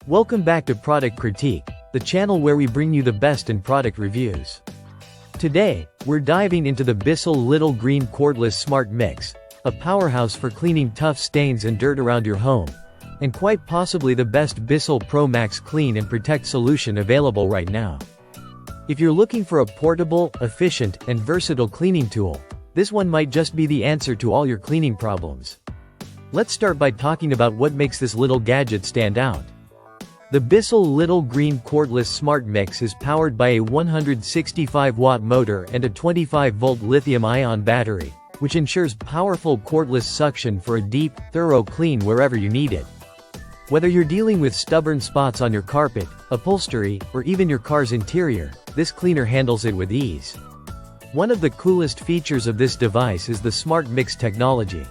Welcome back to Product Critique, the channel where we bring you the best in product reviews. Today, we're diving into the Bissell Little Green Cordless SmartMix, a powerhouse for cleaning tough stains and dirt around your home, and quite possibly the best Bissell Pro Max Clean and Protect solution available right now. If you're looking for a portable, efficient, and versatile cleaning tool, this one might just be the answer to all your cleaning problems. Let's start by talking about what makes this little gadget stand out. The Bissell Little Green Cordless SmartMix is powered by a 165-watt motor and a 25-volt lithium-ion battery, which ensures powerful cordless suction for a deep, thorough clean wherever you need it. Whether you're dealing with stubborn spots on your carpet, upholstery, or even your car's interior, this cleaner handles it with ease. One of the coolest features of this device is the SmartMix technology.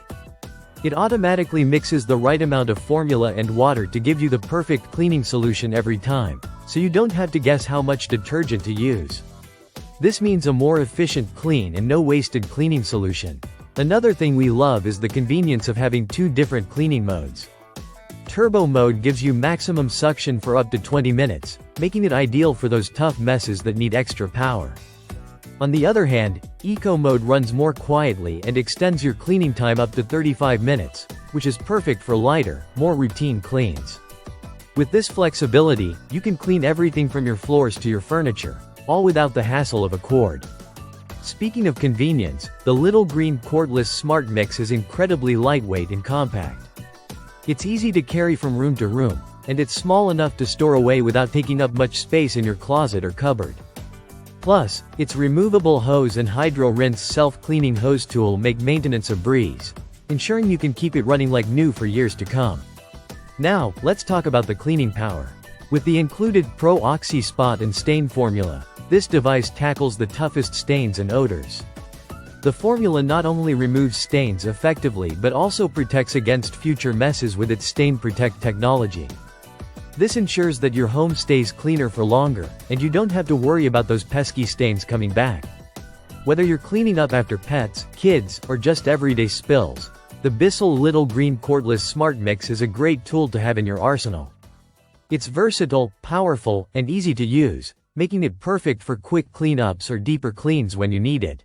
It automatically mixes the right amount of formula and water to give you the perfect cleaning solution every time, so you don't have to guess how much detergent to use. This means a more efficient clean and no wasted cleaning solution. Another thing we love is the convenience of having two different cleaning modes. Turbo mode gives you maximum suction for up to 20 minutes, making it ideal for those tough messes that need extra power. On the other hand, Eco mode runs more quietly and extends your cleaning time up to 35 minutes, which is perfect for lighter, more routine cleans. With this flexibility, you can clean everything from your floors to your furniture, all without the hassle of a cord. Speaking of convenience, the Little Green Cordless SmartMix is incredibly lightweight and compact. It's easy to carry from room to room, and it's small enough to store away without taking up much space in your closet or cupboard. Plus, its removable hose and hydro-rinse self-cleaning hose tool make maintenance a breeze, ensuring you can keep it running like new for years to come. Now, let's talk about the cleaning power. With the included Pro Oxy Spot and Stain formula, this device tackles the toughest stains and odors. The formula not only removes stains effectively but also protects against future messes with its Stain Protect technology. This ensures that your home stays cleaner for longer, and you don't have to worry about those pesky stains coming back. Whether you're cleaning up after pets, kids, or just everyday spills, the Bissell Little Green Cordless SmartMix is a great tool to have in your arsenal. It's versatile, powerful, and easy to use, making it perfect for quick cleanups or deeper cleans when you need it.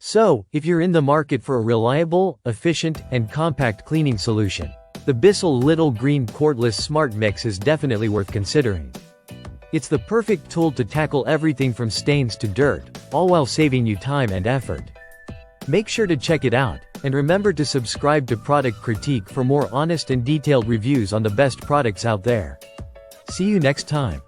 So, if you're in the market for a reliable, efficient, and compact cleaning solution, the Bissell Little Green Cordless SmartMix is definitely worth considering. It's the perfect tool to tackle everything from stains to dirt, all while saving you time and effort. Make sure to check it out, and remember to subscribe to Product Critique for more honest and detailed reviews on the best products out there. See you next time.